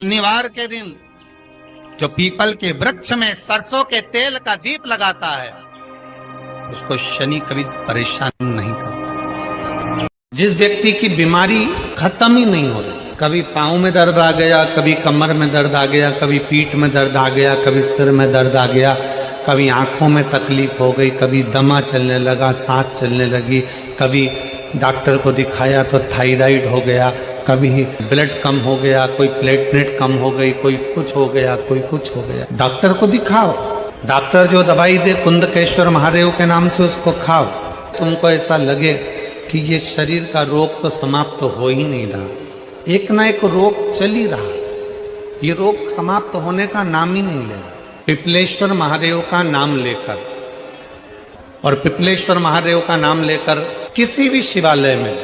शनिवार के दिन जो पीपल के वृक्ष में सरसों के तेल का दीप लगाता है उसको शनि कभी परेशान नहीं करता। जिस व्यक्ति की बीमारी खत्म ही नहीं हो रही, कभी पाँव में दर्द आ गया, कभी कमर में दर्द आ गया, कभी पीठ में दर्द आ गया, कभी सिर में दर्द आ गया, कभी आंखों में तकलीफ हो गई, कभी दमा चलने लगा, सांस चलने लगी, कभी डॉक्टर को दिखाया तो थायराइड हो गया, कभी ब्लड कम हो गया, कोई प्लेटलेट कम हो गई, कोई कुछ हो गया, कोई कुछ हो गया। डॉक्टर को दिखाओ, डॉक्टर जो दवाई दे कुंदकेश्वर महादेव के नाम से उसको खाओ। तुमको ऐसा लगे कि ये शरीर का रोग तो समाप्त हो ही नहीं रहा, एक ना एक रोग चल ही रहा, ये रोग समाप्त होने का नाम ही नहीं ले रहा। पिपलेश्वर महादेव का नाम लेकर और पिपलेश्वर महादेव का नाम लेकर किसी भी शिवालय में,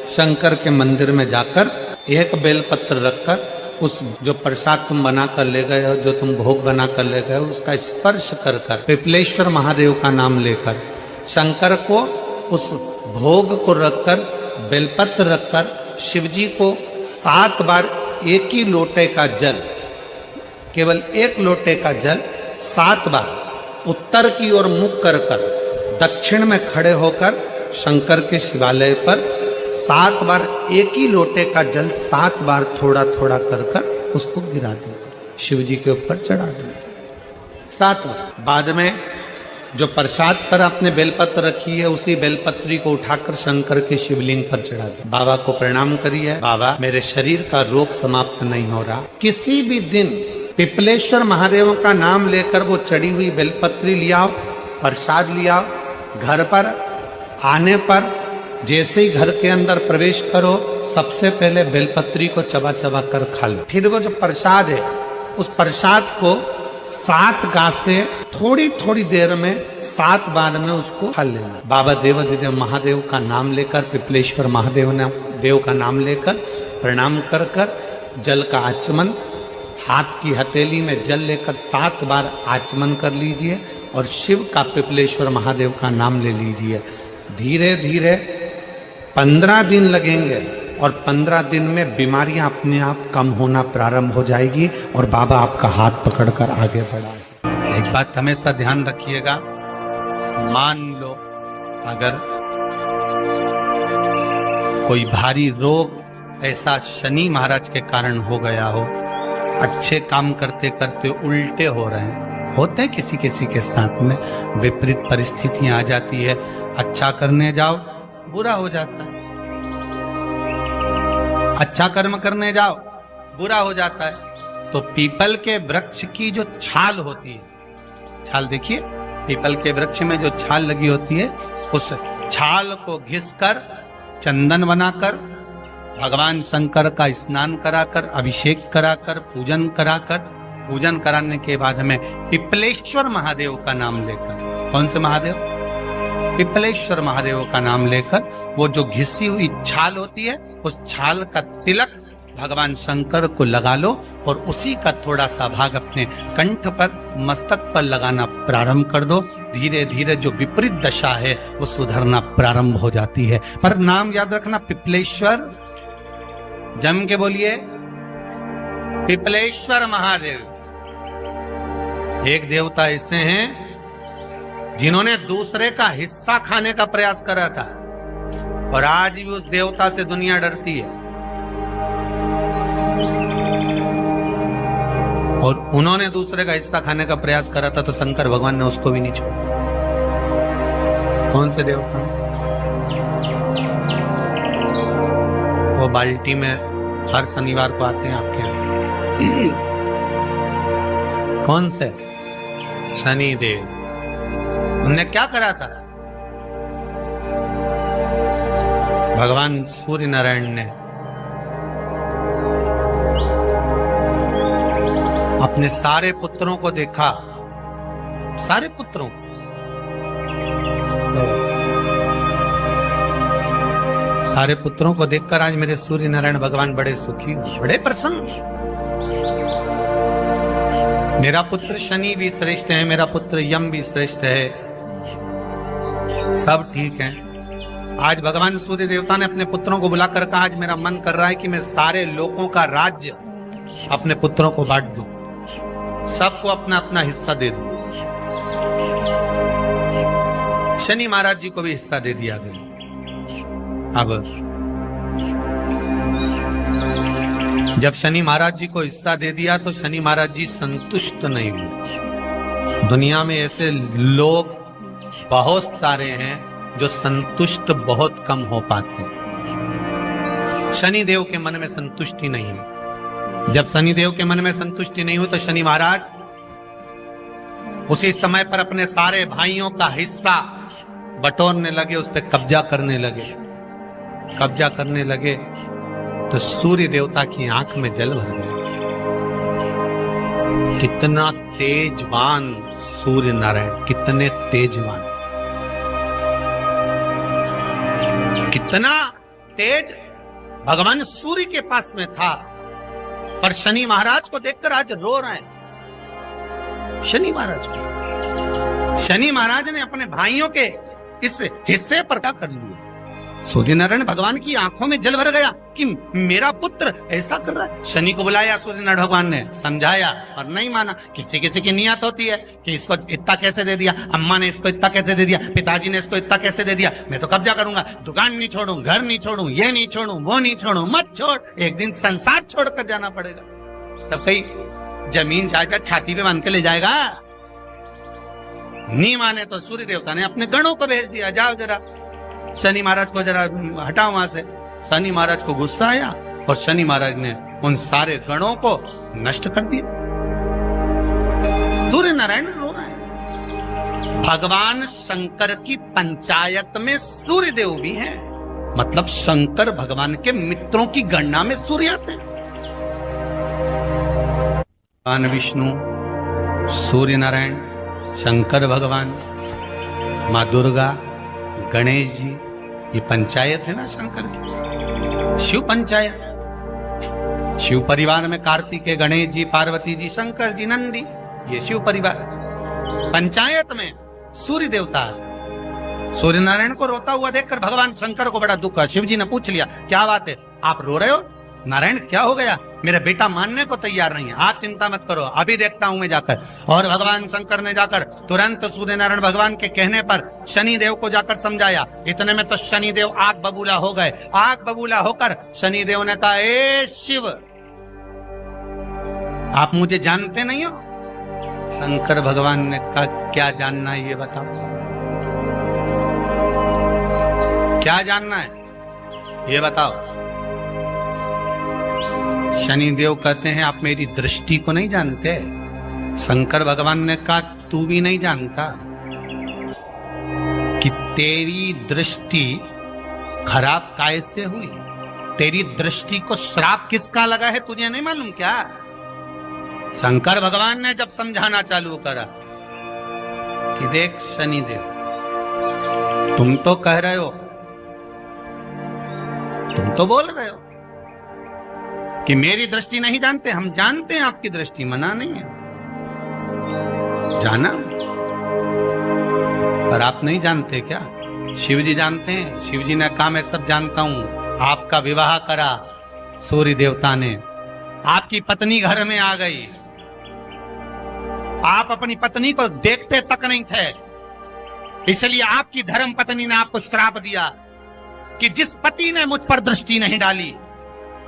शंकर के मंदिर में जाकर एक बेलपत्र रखकर उस जो प्रसाद तुम बना कर ले गए हो, जो तुम भोग बना कर ले गए हो, उसका स्पर्श कर कर पिपलेश्वर महादेव का नाम लेकर शंकर को उस भोग को रखकर, बेलपत्र रखकर शिवजी को 7 बार एक ही लोटे का जल, केवल एक लोटे का जल 7 बार उत्तर की ओर मुख कर कर दक्षिण में खड़े होकर शंकर के शिवालय पर 7 बार एक ही लोटे का जल 7 बार थोड़ा थोड़ा कर कर उसको गिरा दीजिए, शिव जी के ऊपर चढ़ा दीजिए 7 बार। बाद में जो प्रसाद पर आपने बेलपत्र रखी है उसी बेलपत्री को उठाकर शंकर के शिवलिंग पर चढ़ा दीजिए। बाबा को प्रणाम करिए, बाबा मेरे शरीर का रोग समाप्त नहीं हो रहा। किसी भी दिन पिपलेश्वर महादेव का नाम लेकर वो चढ़ी हुई बेलपत्री लियाओ, प्रसाद लियाओ, घर पर आने पर जैसे ही घर के अंदर प्रवेश करो सबसे पहले बेलपत्री को चबा चबा कर खा लो। फिर वो जो प्रसाद है उस प्रसाद को 7 गांठ से थोड़ी थोड़ी देर में 7 बार में उसको खा लेना। बाबा देवाधिदेव महादेव का नाम लेकर, पिपलेश्वर महादेव देव का नाम लेकर प्रणाम कर कर जल का आचमन, हाथ की हथेली में जल लेकर 7 बार आचमन कर लीजिए और शिव का, पिपलेश्वर महादेव का नाम ले लीजिए। धीरे धीरे 15 दिन लगेंगे और 15 दिन में बीमारियां अपने आप कम होना प्रारंभ हो जाएगी और बाबा आपका हाथ पकड़कर आगे बढ़ाएंगे। एक बात हमेशा ध्यान रखिएगा, मान लो अगर कोई भारी रोग ऐसा शनि महाराज के कारण हो गया हो, अच्छे काम करते करते उल्टे हो रहे हैं, होते हैं किसी किसी के साथ में, विपरीत परिस्थितियां आ जाती है, अच्छा करने जाओ बुरा हो जाता है, अच्छा कर्म करने जाओ बुरा हो जाता है। तो पीपल के वृक्ष की जो छाल होती है, छाल देखिए, पीपल के वृक्ष में जो छाल लगी होती है उस छाल को घिसकर चंदन बनाकर भगवान शंकर का स्नान कराकर, अभिषेक कराकर, पूजन कराकर, पूजन कराने के बाद हमें पिपलेश्वर महादेव का नाम लेकर, कौन से महादेव? पिपलेश्वर महादेव का नाम लेकर वो जो घिसी हुई छाल होती है उस छाल का तिलक भगवान शंकर को लगा लो और उसी का थोड़ा सा भाग अपने कंठ पर, मस्तक पर लगाना प्रारंभ कर दो। धीरे धीरे जो विपरीत दशा है वो सुधरना प्रारंभ हो जाती है। पर नाम याद रखना, पिपलेश्वर, जम के बोलिए पिपलेश्वर महादेव। एक देवता ऐसे हैं जिन्होंने दूसरे का हिस्सा खाने का प्रयास करा था और आज भी उस देवता से दुनिया डरती है। और उन्होंने दूसरे का हिस्सा खाने का प्रयास करा था तो शंकर भगवान ने उसको भी नहीं छोड़ा। कौन से देवता? वो बाल्टी में हर शनिवार को आते हैं आपके यहाँ। कौन से? शनि देव। उनने क्या करा था? भगवान सूर्य नारायण ने अपने सारे पुत्रों को देखा, सारे पुत्रों, सारे पुत्रों को देखकर आज मेरे सूर्य नारायण भगवान बड़े सुखी, बड़े प्रसन्न। मेरा पुत्र शनि भी श्रेष्ठ है, मेरा पुत्र यम भी श्रेष्ठ है, सब ठीक है। आज भगवान सूर्य देवता ने अपने पुत्रों को बुलाकर कहा, आज मेरा मन कर रहा है कि मैं सारे लोगों का राज्य अपने पुत्रों को बांट दो, सबको अपना अपना हिस्सा दे दो। शनि महाराज जी को भी हिस्सा दे दिया गया। अब जब शनि महाराज जी को हिस्सा दे दिया तो शनि महाराज जी संतुष्ट नहीं हुए। दुनिया में ऐसे लोग बहुत सारे हैं जो संतुष्ट बहुत कम हो पाते हैं। शनि देव के मन में संतुष्टि नहीं है। जब शनि देव के मन में संतुष्टि नहीं हुई तो शनि महाराज उसी समय पर अपने सारे भाइयों का हिस्सा बटोरने लगे, उस पर कब्जा करने लगे। कब्जा करने लगे तो सूर्य देवता की आंख में जल भर गया। कितना तेजवान सूर्य नारायण, कितने तेजवान, कितना तेज भगवान सूर्य के पास में था। पर शनि महाराज को देखकर आज रो रहे हैं। शनि महाराज को, शनि महाराज ने अपने भाइयों के इस हिस्से पर क्या कर लिया। सूर्य नारायण भगवान की आंखों में जल भर गया कि मेरा पुत्र ऐसा कर रहा है। शनि को बुलाया सूर्य नारायण भगवान ने, समझाया और नहीं माना। किसी किसी की नियत होती है कि इसको इतना कैसे दे दिया, अम्मा ने इसको इतना कैसे दे दिया, पिताजी ने इसको इतना कैसे दे दिया, मैं तो कब्जा करूंगा, दुकान नहीं छोड़ू, घर नहीं छोड़ू, ये नहीं छोड़ू, वो नहीं छोड़ू। मत छोड़, एक दिन संसार छोड़कर जाना पड़ेगा। तब कहीं जमीन जायदाद छाती पे बांध के ले जाएगा। नहीं माने तो सूर्य देवता ने अपने गणों को भेज दिया, जाओ जरा शनि महाराज को जरा हटाओ वहां से। शनि महाराज को गुस्सा आया और शनि महाराज ने उन सारे गणों को नष्ट कर दिया। सूर्य नारायण रो रहा है। भगवान शंकर की पंचायत में सूर्य देव भी हैं, मतलब शंकर भगवान के मित्रों की गणना में सूर्य आते हैं। भगवान विष्णु, सूर्य नारायण, शंकर भगवान, माँ दुर्गा, गणेश जी, ये पंचायत है ना शंकर की, शिव पंचायत। शिव परिवार में कार्तिकेय, गणेश जी, पार्वती जी, शंकर जी, नंदी, ये शिव परिवार। पंचायत में सूर्य देवता। सूर्य नारायण को रोता हुआ देखकर भगवान शंकर को बड़ा दुख हुआ। शिव जी ने पूछ लिया, क्या बात है, आप रो रहे हो? नारायण क्या हो गया? मेरा बेटा मानने को तैयार नहीं है। आप चिंता मत करो, अभी देखता हूं मैं जाकर। और भगवान शंकर ने जाकर तुरंत सूर्य नारायण भगवान के कहने पर शनि देव को जाकर समझाया। इतने में तो शनि देव आग बबूला हो गए। आग बबूला होकर शनि देव ने कहा, ए शिव, आप मुझे जानते नहीं हो? शंकर भगवान ने कहा, क्या जानना है ये बताओ, क्या जानना है ये बताओ। शनिदेव कहते हैं, आप मेरी दृष्टि को नहीं जानते। शंकर भगवान ने कहा, तू भी नहीं जानता कि तेरी दृष्टि खराब कैसे हुई। तेरी दृष्टि को श्राप किसका लगा है तुझे नहीं मालूम क्या? शंकर भगवान ने जब समझाना चालू करा कि देख शनिदेव, तुम तो कह रहे हो, तुम तो बोल रहे हो कि मेरी दृष्टि नहीं जानते। हम जानते हैं आपकी दृष्टि, मना नहीं है, जाना, पर आप नहीं जानते क्या? शिव जी जानते हैं। शिव जी ने कहा, मैं सब जानता हूं। आपका विवाह करा सूर्य देवता ने, आपकी पत्नी घर में आ गई, आप अपनी पत्नी को देखते तक नहीं थे, इसलिए आपकी धर्म पत्नी ने आपको श्राप दिया कि जिस पति ने मुझ पर दृष्टि नहीं डाली,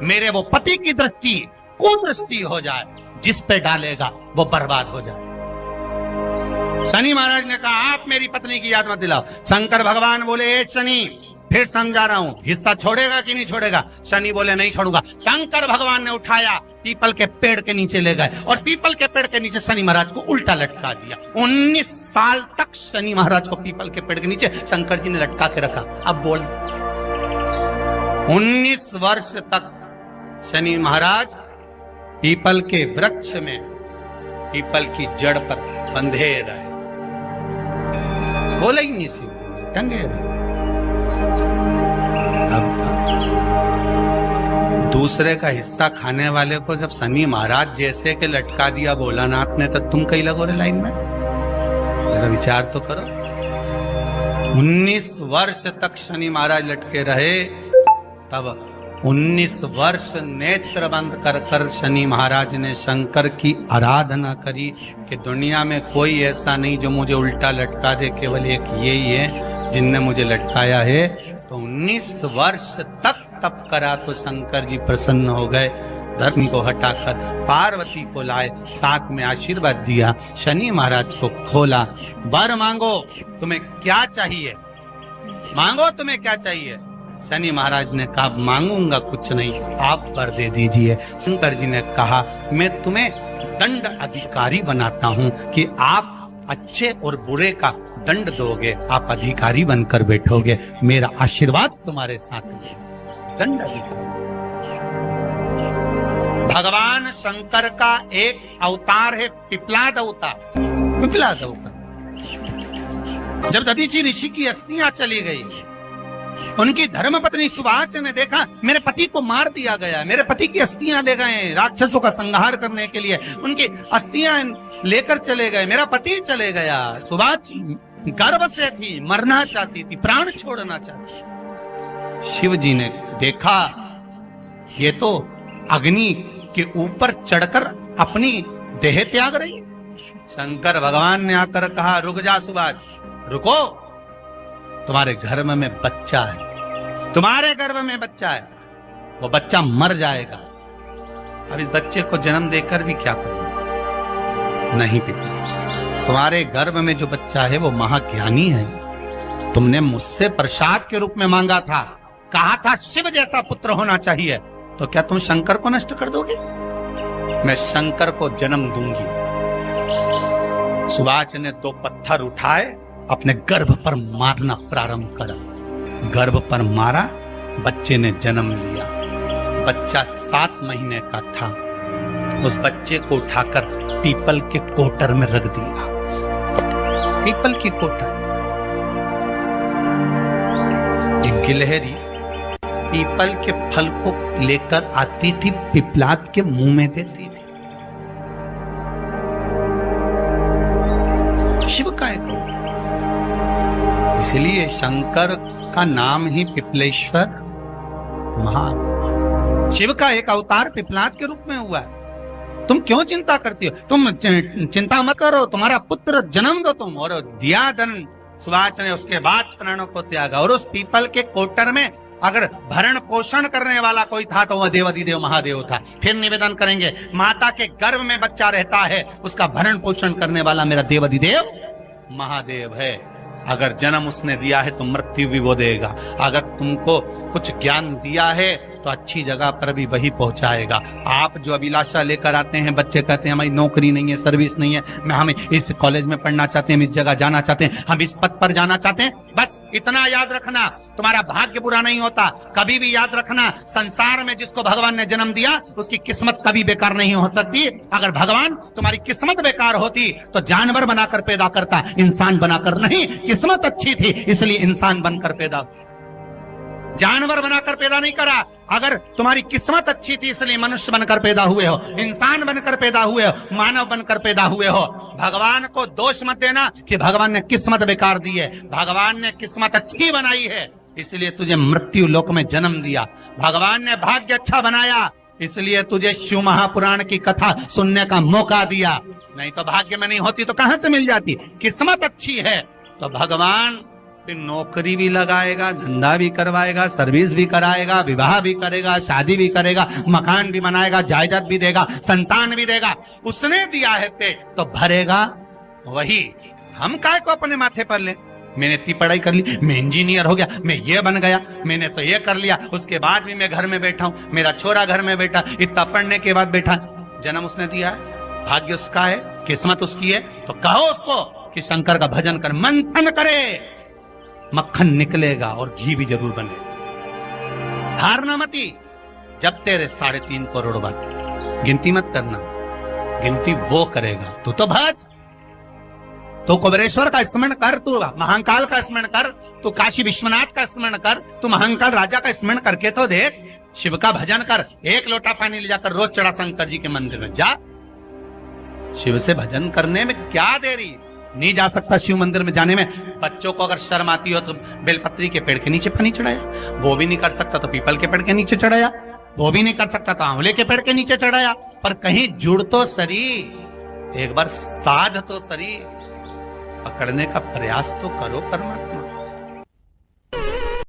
मेरे वो पति की दृष्टि कुदृष्टि हो जाए, जिस पे डालेगा वो बर्बाद हो जाए। शनि महाराज ने कहा, आप मेरी पत्नी की याद मत दिलाओ। शंकर भगवान बोले, शनि, फिर समझा रहा हूं, हिस्सा छोड़ेगा कि नहीं छोड़ेगा? शनि बोले, नहीं छोड़ूंगा। शंकर भगवान ने उठाया, पीपल के पेड़ के नीचे ले गए और पीपल के पेड़ के नीचे शनि महाराज को उल्टा लटका दिया। 19 साल तक शनि महाराज को पीपल के पेड़ के नीचे शंकर जी ने लटका के रखा। अब बोल, 19 वर्ष तक शनि महाराज पीपल के वृक्ष में, पीपल की जड़ पर बंधे रहे, बोले ही नहीं, सीधे टंगे रहे। अब दूसरे का हिस्सा खाने वाले को जब शनि महाराज जैसे के लटका दिया भोलानाथ ने, तो तुम कहीं लगो रे लाइन में? मेरा विचार तो करो। 19 वर्ष तक शनि महाराज लटके रहे, तब 19 वर्ष नेत्र बंद कर कर शनि महाराज ने शंकर की आराधना करी कि दुनिया में कोई ऐसा नहीं जो मुझे उल्टा लटका दे, केवल एक ये ही है जिनने मुझे लटकाया है। तो 19 वर्ष तक तप करा तो शंकर जी प्रसन्न हो गए। धर्म को हटाकर पार्वती को लाए, साथ में आशीर्वाद दिया, शनि महाराज को खोला। वर मांगो, तुम्हें क्या चाहिए, मांगो तुम्हें क्या चाहिए। शनि महाराज ने कहा मांगूंगा कुछ नहीं, आप वर दे दीजिए। शंकर जी ने कहा मैं तुम्हें दंड अधिकारी बनाता हूं कि आप अच्छे और बुरे का दंड दोगे, आप अधिकारी बनकर बैठोगे, मेरा आशीर्वाद तुम्हारे साथ है। दंड अधिकारी। भगवान शंकर का एक अवतार है पिपलाद अवतार। पिपलाद अवतार। जब दधीचि ऋषि की अस्थियां चली गई, उनकी धर्मपत्नी सुभाष ने देखा मेरे पति को मार दिया गया, मेरे पति की अस्थियां ले गए राक्षसों का संहार करने के लिए, उनकी अस्थियां लेकर चले गए, मेरा पति चले गया। सुभाष गर्भ से थी, मरना चाहती थी, प्राण छोड़ना चाहती थी। शिव जी ने देखा ये तो अग्नि के ऊपर चढ़कर अपनी देह त्याग रही। शंकर भगवान ने आकर कहा रुक जा सुभाष, रुको, तुम्हारे गर्भ में बच्चा है, तुम्हारे गर्भ में बच्चा है, वो बच्चा मर जाएगा। अब इस बच्चे को जन्म देकर भी क्या करूं? नहीं पिता, तुम्हारे गर्भ में जो बच्चा है वो महाज्ञानी है, तुमने मुझसे प्रसाद के रूप में मांगा था, कहा था शिव जैसा पुत्र होना चाहिए, तो क्या तुम शंकर को नष्ट कर दोगे? मैं शंकर को जन्म दूंगी। सुभाष ने 2 पत्थर उठाए, अपने गर्भ पर मारना प्रारंभ करा, गर्भ पर मारा, बच्चे ने जन्म लिया। बच्चा 7 महीने का था। उस बच्चे को उठाकर पीपल के कोटर में रख दिया। पीपल की कोटर। एक गिलहरी पीपल के फल को लेकर आती थी, पिपलाद के मुंह में देती थी। शिव का एक, इसलिए शंकर का नाम ही पिपलेश्वर महान। शिव का एक अवतार पिपलाद के रूप में हुआ है। तुम क्यों चिंता करती हो? तुम चिंता मत करो, तुम्हारा पुत्र जन्म दो तुम। और दिया धन सुभाष ने, उसके बाद प्राणों को त्यागा। और उस पीपल के कोटर में अगर भरण पोषण करने वाला कोई था तो वह देवाधिदेव महादेव था। फिर निवेदन करेंगे, माता के गर्भ में बच्चा रहता है, उसका भरण पोषण करने वाला मेरा देवाधिदेव महादेव है। अगर जन्म उसने दिया है तो मृत्यु भी वो देगा। अगर तुमको कुछ ज्ञान दिया है तो अच्छी जगह पर भी वही पहुंचाएगा। आप जो अभिलाषा लेकर आते हैं, बच्चे कहते हैं हमारी नौकरी नहीं है, सर्विस नहीं है, हम इस कॉलेज में पढ़ना चाहते हैं, हम इस जगह जाना चाहते हैं, हम इस पद पर जाना चाहते हैं, बस इतना याद रखना, तुम्हारा भाग्य बुरा नहीं होता। कभी भी याद रखना, संसार में जिसको भगवान ने जन्म दिया उसकी किस्मत कभी बेकार नहीं हो सकती। अगर भगवान तुम्हारी किस्मत बेकार होती तो जानवर बनाकर पैदा करता, इंसान बनाकर नहीं। किस्मत अच्छी थी इसलिए इंसान बनकर पैदा, जानवर बनाकर पैदा नहीं करा। अगर तुम्हारी किस्मत अच्छी थी इसलिए मनुष्य बनकर पैदा हुए हो, इंसान बनकर पैदा हुए हो, मानव बनकर पैदा हुए हो। भगवान को दोष मत देना कि भगवान ने किस्मत बेकार दी है। भगवान ने किस्मत अच्छी बनाई है इसलिए तुझे मृत्यु लोक में जन्म दिया। भगवान ने भाग्य अच्छा बनाया इसलिए तुझे शिव महापुराण की कथा सुनने का मौका दिया। नहीं तो भाग्य में नहीं होती तो कहां से मिल जाती? किस्मत अच्छी है तो भगवान फिर नौकरी भी लगाएगा, धंधा भी करवाएगा, सर्विस भी कराएगा, विवाह भी करेगा, शादी भी करेगा, मकान भी बनाएगा, जायदाद भी देगा, संतान भी देगा। उसने दिया है पेट तो भरेगा वही। हम काय को अपने माथे पर ले? मैंने इतनी पढ़ाई कर ली, मैं इंजीनियर हो गया, मैं ये बन गया, मैंने तो ये कर लिया, उसके बाद भी मैं घर में बैठा हूं, मेरा छोरा घर में बैठा, इतना पढ़ने के बाद बैठा। जन्म उसने दिया है, भाग्य उसका है, किस्मत उसकी है, तो कहो उसको कि शंकर का भजन कर, मंथन करे, मक्खन निकलेगा और घी भी जरूर बनेगा। हारना मती। जब तेरे 3.5 करोड़ बात, गिनती मत करना, गिनती वो करेगा। तू तो भज, तू कुबेरेश्वर का स्मरण कर, तू महाकाल का स्मरण कर, तू काशी विश्वनाथ का स्मरण कर, तू महाकाल राजा का स्मरण करके तो देख। शिव का भजन कर, 1 लोटा पानी ले जाकर रोज चढ़ा शंकर जी के मंदिर में जा। शिव से भजन करने में क्या देरी? नहीं जा सकता शिव मंदिर में जाने में। बच्चों को अगर शर्म आती हो तो बेलपत्री के पेड़ के नीचे पानी चढ़ाया, वो भी नहीं कर सकता तो पीपल के पेड़ के नीचे चढ़ाया, वो भी नहीं कर सकता तो आंवले के पेड़ के नीचे चढ़ाया। पर कहीं जुड़ तो सरी, एक बार साध तो सरी, पकड़ने का प्रयास तो करो परमात्मा।